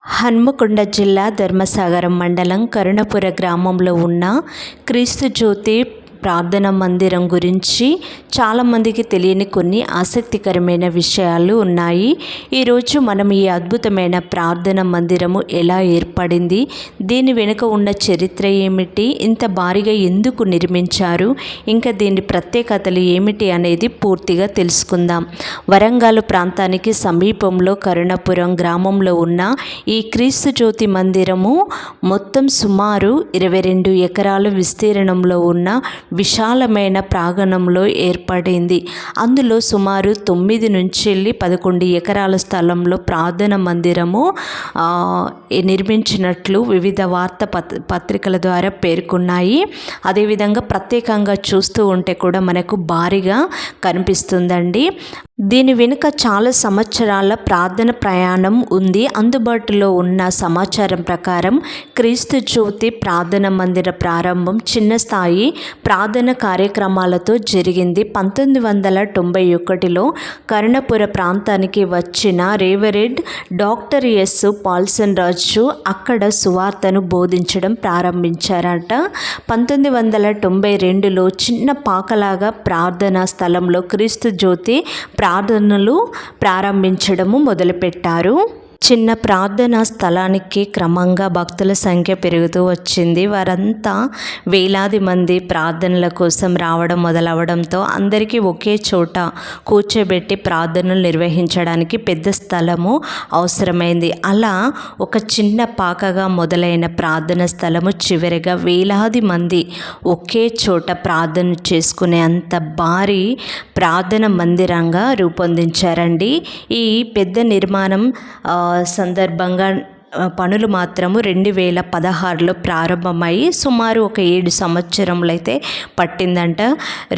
హన్మకొండ జిల్లా ధర్మసాగరం మండలం కరుణపుర గ్రామంలో ఉన్న క్రీస్తు జ్యోతి ప్రార్థనా మందిరం గురించి చాలామందికి తెలియని కొన్ని ఆసక్తికరమైన విషయాలు ఉన్నాయి. ఈరోజు మనం ఈ అద్భుతమైన ప్రార్థనా మందిరము ఎలా ఏర్పడింది, దీని వెనుక ఉన్న చరిత్ర ఏమిటి, ఇంత భారీగా ఎందుకు నిర్మించారు, ఇంకా దీని ప్రత్యేకతలు ఏమిటి అనేది పూర్తిగా తెలుసుకుందాం. వరంగల్ ప్రాంతానికి సమీపంలో కరుణపురం గ్రామంలో ఉన్న ఈ క్రీస్తు జ్యోతి మందిరము మొత్తం సుమారు 22 ఎకరాల విస్తీర్ణంలో ఉన్న విశాలమైన ప్రాంగణంలో ఏర్పడింది. అందులో సుమారు 9 నుంచి 11 ఎకరాల స్థలంలో ప్రార్థన మందిరము నిర్మించినట్లు వివిధ పత్రికల ద్వారా పేర్కొన్నాయి. అదేవిధంగా ప్రత్యేకంగా చూస్తూ ఉంటే కూడా మనకు భారీగా కనిపిస్తుందండి. దీని వెనుక చాలా సంవత్సరాల ప్రార్థన ప్రయాణం ఉంది. అందుబాటులో ఉన్న సమాచారం ప్రకారం క్రీస్తు జ్యోతి ప్రార్థన మందిర ప్రారంభం చిన్న స్థాయి ప్రార్థన కార్యక్రమాలతో జరిగింది. 1991లో కరుణపుర ప్రాంతానికి వచ్చిన రేవరెండ్ డాక్టర్ ఎస్ పాల్సన్ రాజు అక్కడ సువార్తను బోధించడం ప్రారంభించారట. 1992లో చిన్న పాకలాగా ప్రార్థనా స్థలంలో క్రీస్తు జ్యోతి ప్రార్థనలు ప్రారంభించడము మొదలుపెట్టారు. చిన్న ప్రార్థనా స్థలానికి క్రమంగా భక్తుల సంఖ్య పెరుగుతూ వచ్చింది. వారంతా వేలాది మంది ప్రార్థనల కోసం రావడం మొదలవడంతో అందరికీ ఒకే చోట కూర్చోబెట్టి ప్రార్థనలు నిర్వహించడానికి పెద్ద స్థలము అవసరమైంది. అలా ఒక చిన్న పాకగా మొదలైన ప్రార్థన స్థలము చివరిగా వేలాది మంది ఒకే చోట ప్రార్థన చేసుకునే అంత భారీ ప్రార్థన మందిరంగా రూపొందించారండి. ఈ పెద్ద నిర్మాణం సందర్భంగా పనులు మాత్రము 2016లో ప్రారంభమై సుమారు ఒక 7 సంవత్సరములు అయితే పట్టిందంట.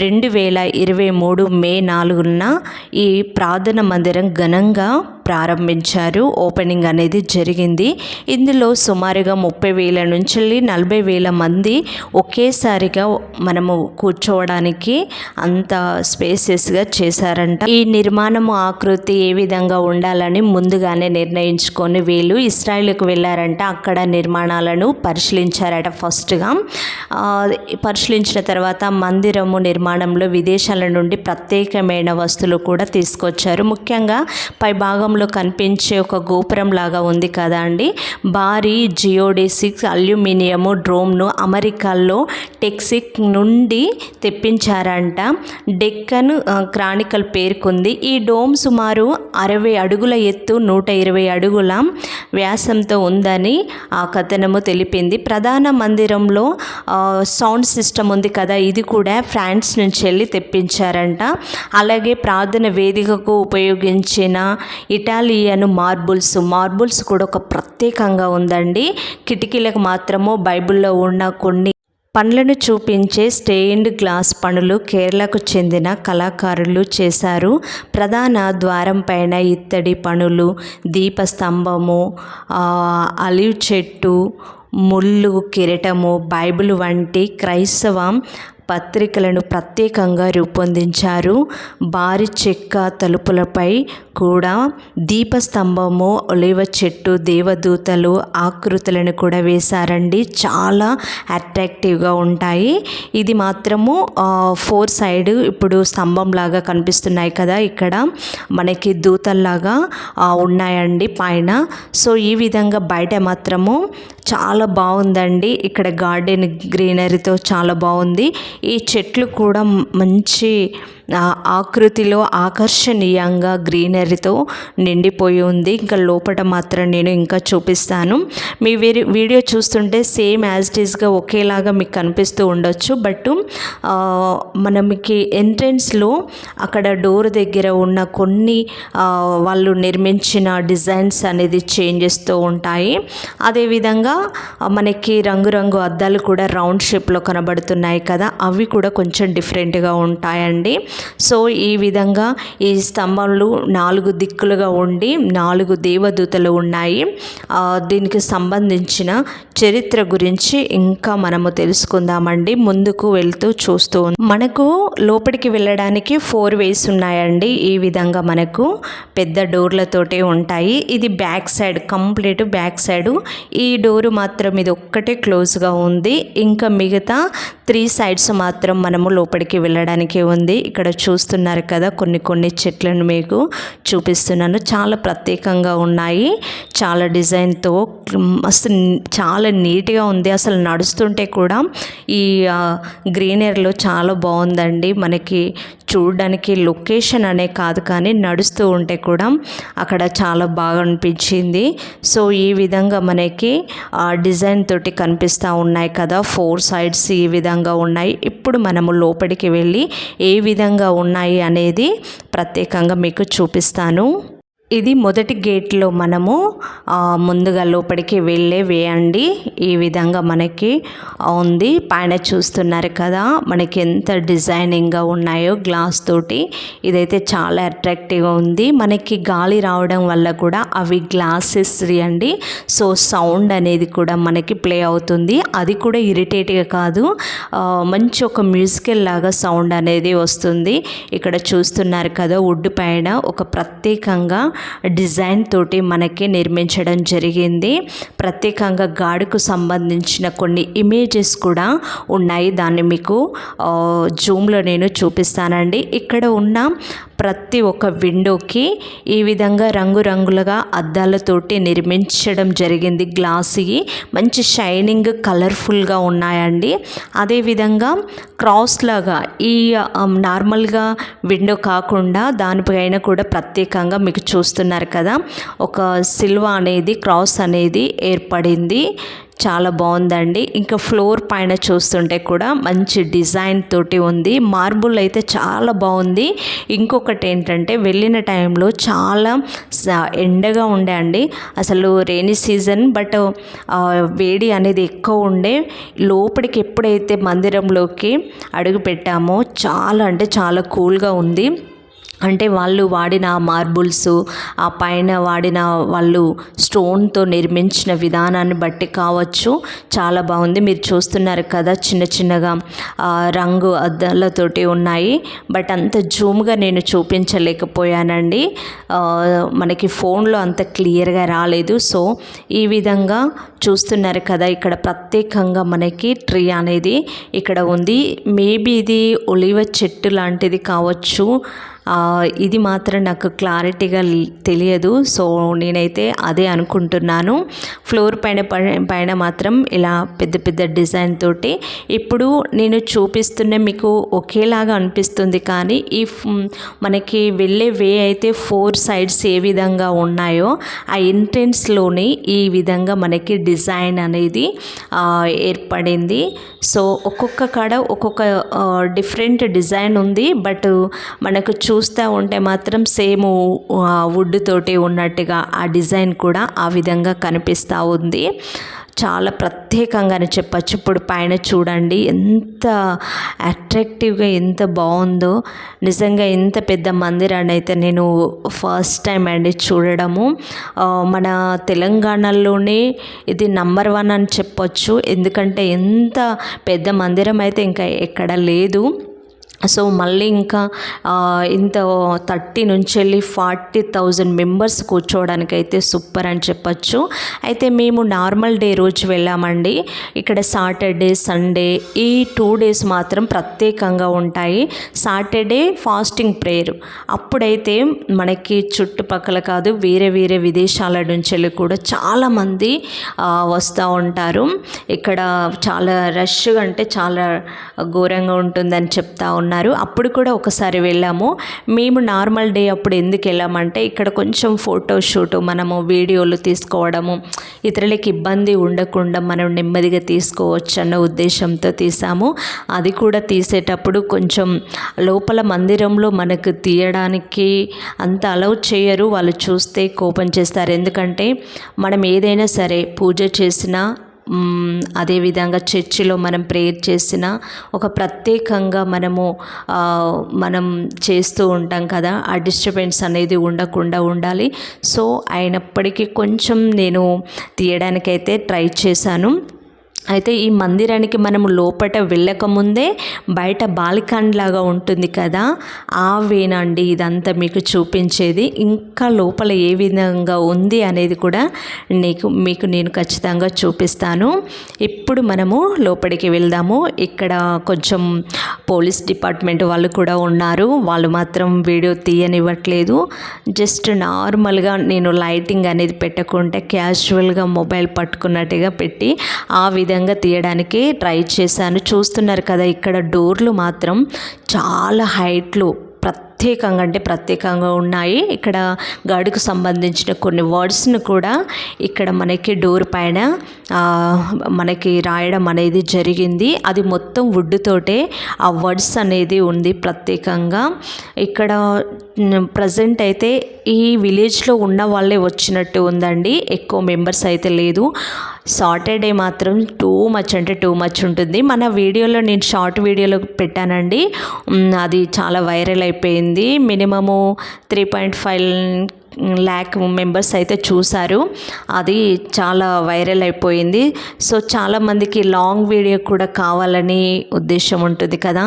2023 మే 4న ఈ ప్రార్థన మందిరం ఘనంగా ప్రారంభించారు. ఓపెనింగ్ అనేది జరిగింది. ఇందులో సుమారుగా 30,000 నుంచి 40,000 మంది ఒకేసారిగా మనము కూర్చోవడానికి అంత స్పేసెస్గా చేశారంట. ఈ నిర్మాణము ఆకృతి ఏ విధంగా ఉండాలని ముందుగానే నిర్ణయించుకొని వీళ్ళు ఇస్రాయేల్కు వెళ్ళారంట. అక్కడ నిర్మాణాలను పరిశీలించారట. ఫస్ట్గా పరిశీలించిన తర్వాత మందిరము నిర్మాణంలో విదేశాల నుండి ప్రత్యేకమైన వస్తువులు కూడా తీసుకొచ్చారు. ముఖ్యంగా పై భాగం కనిపించే ఒక గోపురం లాగా ఉంది కదా అండి, భారీ జియోడెసిక్ అల్యూమినియము డ్రోమ్ను అమెరికాలో టెక్సిక్ నుండి తెప్పించారంట. డెక్కన్ క్రానికల్ పేర్కొంది. ఈ డోమ్ సుమారు 60 అడుగుల ఎత్తు 120 అడుగుల వ్యాసంతో ఉందని ఆ కథనము తెలిపింది. ప్రధాన మందిరంలో సౌండ్ సిస్టమ్ ఉంది కదా, ఇది కూడా ఫ్రాన్స్ నుంచి వెళ్ళి తెప్పించారంట. అలాగే ప్రార్థన వేదికకు ఉపయోగించిన ఇటాలియన్ మార్బుల్స్ కూడా ఒక ప్రత్యేకంగా ఉందండి. కిటికీలకు మాత్రము బైబిల్లో ఉన్న కొన్ని పనులను చూపించే స్టెయిన్డ్ గ్లాస్ పనులు కేరళకు చెందిన కళాకారులు చేశారు. ప్రధాన ద్వారం పైన ఇత్తడి పనులు, దీపస్తంభము, ఆలివ్ చెట్టు, ముళ్ళు, కిరీటము, బైబిల్ వంటి క్రైస్తవ పత్రికలను ప్రత్యేకంగా రూపొందించారు. భారీ చెక్క తలుపులపై కూడా దీపస్తంభము, ఒలివ చెట్టు, దేవదూతలు ఆకృతులను కూడా వేశారండి. చాలా అట్రాక్టివ్గా ఉంటాయి. ఇది మాత్రము 4 సైడ్ ఇప్పుడు స్తంభం లాగా కనిపిస్తున్నాయి కదా, ఇక్కడ మనకి దూతల్లాగా ఉన్నాయండి పైన. సో ఈ విధంగా బయట మాత్రము చాలా బాగుందండి. ఇక్కడ గార్డెన్ గ్రీనరీతో చాలా బాగుంది. ఈ చెట్లు కూడా మంచి ఆకృతిలో ఆకర్షణీయంగా గ్రీనరీతో నిండిపోయి ఉంది. ఇంకా లోపల మాత్రం నేను ఇంకా చూపిస్తాను. మీ వీడియో చూస్తుంటే సేమ్ యాజ్ ఇట్ ఈస్గా ఒకేలాగా మీకు కనిపిస్తూ ఉండొచ్చు. బట్ మనకి ఎంట్రెన్స్లో అక్కడ డోర్ దగ్గర ఉన్న కొన్ని వాళ్ళు నిర్మించిన డిజైన్స్ అనేది చేంజ్ చేస్తూ ఉంటాయి. అదేవిధంగా మనకి రంగురంగు అద్దాలు కూడా రౌండ్ షేప్లో కనబడుతున్నాయి కదా, అవి కూడా కొంచెం డిఫరెంట్గా ఉంటాయండి. సో ఈ విధంగా ఈ స్తంభాలు 4 దిక్కులుగా ఉండి 4 దేవదూతలు ఉన్నాయి. దీనికి సంబంధించిన చరిత్ర గురించి ఇంకా మనము తెలుసుకుందామండి. ముందుకు వెళ్తూ చూస్తూ మనకు లోపలికి వెళ్ళడానికి 4 వేస్ ఉన్నాయండి. ఈ విధంగా మనకు పెద్ద డోర్లతోటే ఉంటాయి. ఇది back side, complete back side. ఈ డోరు మాత్రం ఇది ఒక్కటే క్లోజ్గా ఉంది. ఇంకా మిగతా 3 సైడ్స్ మాత్రం మనము లోపలికి వెళ్ళడానికి ఉంది. ఇక్కడ చూస్తున్నారు కదా, కొన్ని చెట్లను మీకు చూపిస్తున్నాను. చాలా ప్రత్యేకంగా ఉన్నాయి, చాలా డిజైన్తో అసలు చాలా నీట్గా ఉంది. అసలు నడుస్తుంటే కూడా ఈ గ్రీనరీలో చాలా బాగుందండి. మనకి చూడడానికి లొకేషన్ అనే కాదు కానీ నడుస్తూ ఉంటే కూడా అక్కడ చాలా బాగా అనిపించింది. సో ఈ విధంగా మనకి డిజైన్ తోటి కనిపిస్తూ ఉన్నాయి కదా, 4 సైడ్స్ ఈ విధంగా ఉన్నాయి. ఇప్పుడు మనము లోపలికి వెళ్ళి ఏ విధంగా ఉన్నాయి అనేది ప్రత్యేకంగా మీకు చూపిస్తాను. ఇది మొదటి గేట్లో మనము ముందుగా లోపలికి వెళ్ళే వేయండి. ఈ విధంగా మనకి ఉంది. పైన చూస్తున్నారు కదా మనకి ఎంత డిజైనింగ్గా ఉన్నాయో గ్లాస్ తోటి. ఇదైతే చాలా అట్రాక్టివ్గా ఉంది. మనకి గాలి రావడం వల్ల కూడా అవి గ్లాసెస్ అండి. సో సౌండ్ అనేది కూడా మనకి ప్లే అవుతుంది. అది కూడా ఇరిటేట్గా కాదు, మంచి ఒక మ్యూజికల్ లాగా సౌండ్ అనేది వస్తుంది. ఇక్కడ చూస్తున్నారు కదా, వుడ్ పైన ఒక ప్రత్యేకంగా డిజైన్ తోటి మనకి నిర్మించడం జరిగింది. ప్రత్యేకంగా గాడుకు సంబంధించిన కొన్ని ఇమేజెస్ కూడా ఉన్నాయి. దాన్ని మీకు జూమ్లో నేను చూపిస్తానండి. ఇక్కడ ఉన్న ప్రతి ఒక్క విండోకి ఈ విధంగా రంగురంగులుగా అద్దాలతోటి నిర్మించడం జరిగింది. గ్లాసీ మంచి షైనింగ్ కలర్ఫుల్గా ఉన్నాయండి. అదేవిధంగా క్రాస్ లాగా ఈ నార్మల్గా విండో కాకుండా దానిపైన కూడా ప్రత్యేకంగా మీకు చూస్తున్నారు కదా, ఒక సిల్వ అనేది క్రాస్ అనేది ఏర్పడింది. చాలా బాగుందండి. ఇంకా ఫ్లోర్ పైన చూస్తుంటే కూడా మంచి డిజైన్ తోటి ఉంది. మార్బుల్ అయితే చాలా బాగుంది. ఇంకొకటి ఏంటంటే వెళ్ళిన టైంలో చాలా ఎండగా ఉండే అండి. అసలు రెయినీ సీజన్, బట్ వేడి అనేది ఎక్కువ ఉండే. లోపలికి ఎప్పుడైతే మందిరంలోకి అడుగు పెట్టామో చాలా అంటే చాలా కూల్గా ఉంది. అంటే వాళ్ళు వాడిన మార్బుల్స్, ఆ పైన వాడిన వాళ్ళు స్టోన్తో నిర్మించిన విధానాన్ని బట్టి కావచ్చు, చాలా బాగుంది. మీరు చూస్తున్నారు కదా, చిన్నగా రంగు అద్దాలతోటి ఉన్నాయి. బట్ అంత జూమ్గా నేను చూపించలేకపోయానండి, మనకి ఫోన్లో అంత క్లియర్గా రాలేదు. సో ఈ విధంగా చూస్తున్నారు కదా, ఇక్కడ ప్రత్యేకంగా మనకి ట్రీ అనేది ఇక్కడ ఉంది. మేబీ ఇది ఒలివ చెట్టు లాంటిది కావచ్చు. ఇది మాత్రం నాకు క్లారిటీగా తెలియదు. సో నేనైతే అదే అనుకుంటున్నాను. ఫ్లోర్ పైన మాత్రం ఇలా పెద్ద డిజైన్ తోటి. ఇప్పుడు నేను చూపిస్తున్న మీకు ఒకేలాగా అనిపిస్తుంది కానీ ఈ మనకి వెళ్ళే వే అయితే 4 సైడ్స్ ఏ విధంగా ఉన్నాయో ఆ ఎంట్రెన్స్లోనే ఈ విధంగా మనకి డిజైన్ అనేది ఏర్పడింది. సో ఒక్కొక్క కాడ ఒక్కొక్క డిఫరెంట్ డిజైన్ ఉంది. బట్ మనకు చూస్తూ ఉంటే మాత్రం సేమ్ వుడ్ తోటి ఉన్నట్టుగా ఆ డిజైన్ కూడా ఆ విధంగా కనిపిస్తూ ఉంది. చాలా ప్రత్యేకంగానే చెప్పచ్చు. ఇప్పుడు పైన చూడండి ఎంత అట్రాక్టివ్గా ఎంత బాగుందో. నిజంగా ఇంత పెద్ద మందిరాన్ని అయితే నేను ఫస్ట్ టైం అండి చూడడము. మన తెలంగాణలోనే ఇది నంబర్ 1 అని చెప్పొచ్చు. ఎందుకంటే ఎంత పెద్ద మందిరం అయితే ఇంకా ఎక్కడ లేదు. సో మళ్ళీ ఇంకా ఇంత 30 నుంచి వెళ్ళి 40,000 మెంబర్స్ కూర్చోవడానికి అయితే సూపర్ అని చెప్పచ్చు. అయితే మేము నార్మల్ డే రోజు వెళ్ళామండి. ఇక్కడ సాటర్డే, సండే ఈ 2 డేస్ మాత్రం ప్రత్యేకంగా ఉంటాయి. సాటర్డే ఫాస్టింగ్ ప్రేయర్, అప్పుడైతే మనకి చుట్టుపక్కల కాదు వేరే విదేశాల నుంచి వెళ్ళి కూడా చాలామంది వస్తూ ఉంటారు. ఇక్కడ చాలా రష్గా అంటే చాలా ఘోరంగా ఉంటుందని చెప్తా ఉన్నారు. అప్పుడు కూడా ఒకసారి వెళ్ళాము. మేము నార్మల్ డే అప్పుడు ఎందుకు వెళ్ళామంటే ఇక్కడ కొంచెం ఫోటోషూట్, మనము వీడియోలు తీసుకోవడము, ఇతరులకి ఇబ్బంది ఉండకుండా మనం నెమ్మదిగా తీసుకోవచ్చు అన్న ఉద్దేశంతో తీసాము. అది కూడా తీసేటప్పుడు కొంచెం లోపల మందిరంలో మనకు తీయడానికి అంత అలౌ చేయరు. వాళ్ళు చూస్తే కోపం చేస్తారు. ఎందుకంటే మనం ఏదైనా సరే పూజ చేసినా అదేవిధంగా చర్చిలో మనం ప్రేయర్ చేసిన ఒక ప్రత్యేకంగా మనం చేస్తూ ఉంటాం కదా, ఆ డిస్టర్బెన్స్ అనేది ఉండకుండా ఉండాలి. సో అయినప్పటికీ కొంచెం నేను తీయడానికైతే ట్రై చేశాను. అయితే ఈ మందిరానికి మనము లోపట వెళ్ళకముందే బయట బాల్కనీ లాగా ఉంటుంది కదా, ఆ వేనండి ఇదంతా మీకు చూపించేది. ఇంకా లోపల ఏ విధంగా ఉంది అనేది కూడా మీకు నేను ఖచ్చితంగా చూపిస్తాను. ఇప్పుడు మనము లోపలికి వెళ్దాము. ఇక్కడ కొంచెం పోలీస్ డిపార్ట్మెంట్ వాళ్ళు కూడా ఉన్నారు. వాళ్ళు మాత్రం వీడియో తీయనివ్వట్లేదు. జస్ట్ నార్మల్గా నేను లైటింగ్ అనేది పెట్టకుంటే క్యాజువల్గా మొబైల్ పట్టుకున్నట్టుగా పెట్టి ఆ విధంగా తీయడానికి ట్రై చేశాను. చూస్తున్నారు కదా, ఇక్కడ డోర్లు మాత్రం చాలా హైట్లు ప్రత్యేకంగా ఉన్నాయి. ఇక్కడ గాడికి సంబంధించిన కొన్ని వర్డ్స్ను కూడా ఇక్కడ మనకి డోర్ పైన మనకి రాయడం అనేది జరిగింది. అది మొత్తం వుడ్ తోటే ఆ వర్డ్స్ అనేది ఉంది ప్రత్యేకంగా. ఇక్కడ ప్రజెంట్ అయితే ఈ విలేజ్లో ఉన్న వాళ్ళే వచ్చినట్టు ఉందండి, ఎక్కువ మెంబర్స్ అయితే లేదు. సాటర్డే మాత్రం టూ మచ్ ఉంటుంది. మన వీడియోలో నేను షార్ట్ వీడియోలో పెట్టానండి, అది చాలా వైరల్ అయిపోయింది. మినిమము 3.5 lakh మెంబర్స్ అయితే చూశారు. అది చాలా వైరల్ అయిపోయింది. సో చాలామందికి లాంగ్ వీడియో కూడా కావాలని ఉద్దేశం ఉంటుంది కదా,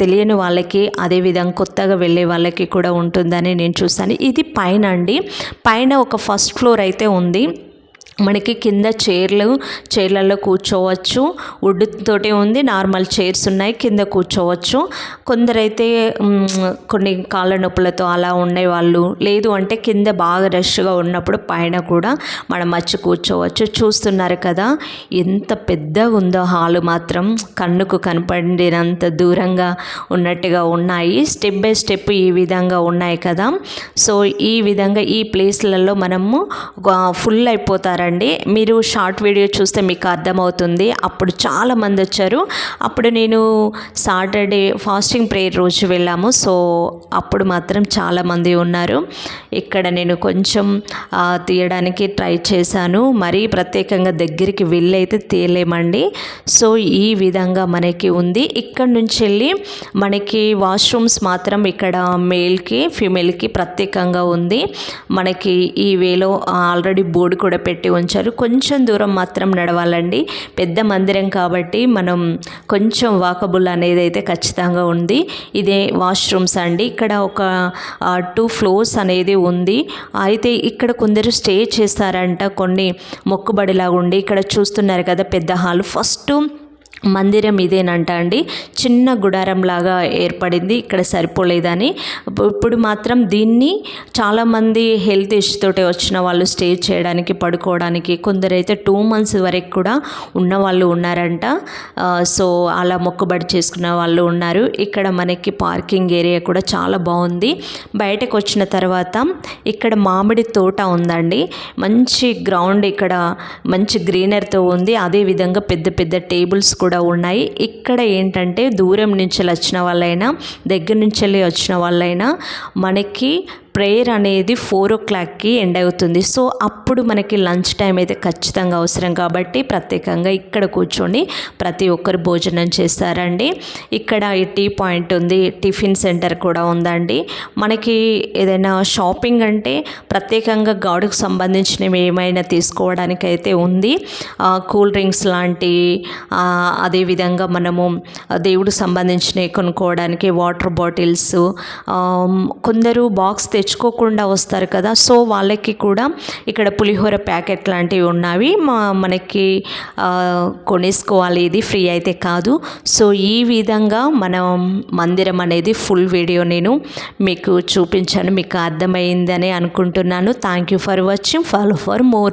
తెలియని వాళ్ళకి, అదేవిధంగా కొత్తగా వెళ్ళే వాళ్ళకి కూడా ఉంటుందని నేను చూస్తాను. ఇది పైన అండి, పైన ఒక ఫస్ట్ ఫ్లోర్ అయితే ఉంది. మనకి కింద చైర్లలో కూర్చోవచ్చు. వుడ్ తోటే ఉంది, నార్మల్ చైర్స్ ఉన్నాయి, కింద కూర్చోవచ్చు. కొందరైతే కొన్ని కాళ్ళ నొప్పులతో అలా ఉండేవాళ్ళు, లేదు అంటే కింద బాగా రష్గా ఉన్నప్పుడు పైన కూడా మనం వచ్చి కూర్చోవచ్చు. చూస్తున్నారు కదా ఎంత పెద్దగా ఉందో, హాలు మాత్రం కన్నుకు కనపడినంత దూరంగా ఉన్నట్టుగా ఉన్నాయి. స్టెప్ బై స్టెప్ ఈ విధంగా ఉన్నాయి కదా. సో ఈ విధంగా ఈ ప్లేస్లలో మనము ఫుల్ అయిపోతారు. మీరు షార్ట్ వీడియో చూస్తే మీకు అర్థమవుతుంది. అప్పుడు చాలామంది వచ్చారు. అప్పుడు నేను సాటర్డే ఫాస్టింగ్ ప్రేయర్ రోజు వెళ్ళాము. సో అప్పుడు మాత్రం చాలామంది ఉన్నారు. ఇక్కడ నేను కొంచెం తీయడానికి ట్రై చేశాను. మరీ ప్రత్యేకంగా దగ్గరికి వెళ్ళైతే తీయలేమండి. సో ఈ విధంగా మనకి ఉంది. ఇక్కడ నుంచి వెళ్ళి మనకి వాష్రూమ్స్ మాత్రం ఇక్కడ మేల్కి ఫీమేల్కి ప్రత్యేకంగా ఉంది. మనకి ఈ వేలో ఆల్రెడీ బోర్డు కూడా పెట్టి ఉంచారు. కొంచెం దూరం మాత్రం నడవాలండి, పెద్ద మందిరం కాబట్టి మనం కొంచెం వాకబుల్ అనేది అయితే ఖచ్చితంగా ఉంది. ఇదే వాష్రూమ్స్ అండి. ఇక్కడ ఒక 2 floors అనేది ఉంది. అయితే ఇక్కడ కొందరు స్టే చేస్తారంట, కొన్ని మొక్కుబడిలాగా ఉండి. ఇక్కడ చూస్తున్నారు కదా పెద్ద హాల్, ఫస్ట్ మందిరం ఇదేనంట అండి. చిన్న గుడారం లాగా ఏర్పడింది, ఇక్కడ సరిపోలేదని. ఇప్పుడు మాత్రం దీన్ని చాలామంది హెల్త్ ఇష్యూ తోటి వచ్చిన వాళ్ళు స్టే చేయడానికి, పడుకోవడానికి, కొందరైతే 2 months వరకు కూడా ఉన్న వాళ్ళు ఉన్నారంట. సో అలా మొక్కుబడి చేసుకున్న వాళ్ళు ఉన్నారు. ఇక్కడ మనకి పార్కింగ్ ఏరియా కూడా చాలా బాగుంది. బయటకు వచ్చిన తర్వాత ఇక్కడ మామిడి తోట ఉందండి, మంచి గ్రౌండ్, ఇక్కడ మంచి గ్రీనరీతో ఉంది. అదేవిధంగా పెద్ద పెద్ద టేబుల్స్ కూడా ఉన్నాయి. ఇక్కడ ఏంటంటే దూరం నుంచి వచ్చిన వాళ్ళైనా, దగ్గర నుంచి వచ్చిన వాళ్ళైనా మనకి ప్రేయర్ అనేది 4 o'clockకి ఎండ్ అవుతుంది. సో అప్పుడు మనకి లంచ్ టైం అయితే ఖచ్చితంగా అవసరం కాబట్టి ప్రత్యేకంగా ఇక్కడ కూర్చొని ప్రతి ఒక్కరు భోజనం చేస్తారండి. ఇక్కడ ఈ టీ పాయింట్ ఉంది, టిఫిన్ సెంటర్ కూడా ఉందండి. మనకి ఏదైనా షాపింగ్ అంటే ప్రత్యేకంగా గాడుకు సంబంధించినవి ఏమైనా తీసుకోవడానికి అయితే ఉంది. కూల్ డ్రింక్స్ లాంటి, అదేవిధంగా మనము దేవుడికి సంబంధించినవి కొనుక్కోవడానికి వాటర్ బాటిల్స్, కొందరు బాక్స్ తెచ్చుకోకుండా వస్తారు కదా, సో వాళ్ళకి కూడా ఇక్కడ పులిహోర ప్యాకెట్ లాంటివి ఉన్నవి, మనకి కొనేసుకోవాలి. ఇది ఫ్రీ అయితే కాదు. సో ఈ విధంగా మనం మందిరం అనేది ఫుల్ వీడియో నేను మీకు చూపించాను. మీకు అర్థమైందని అనుకుంటున్నాను. Thank you for watching. Follow for more.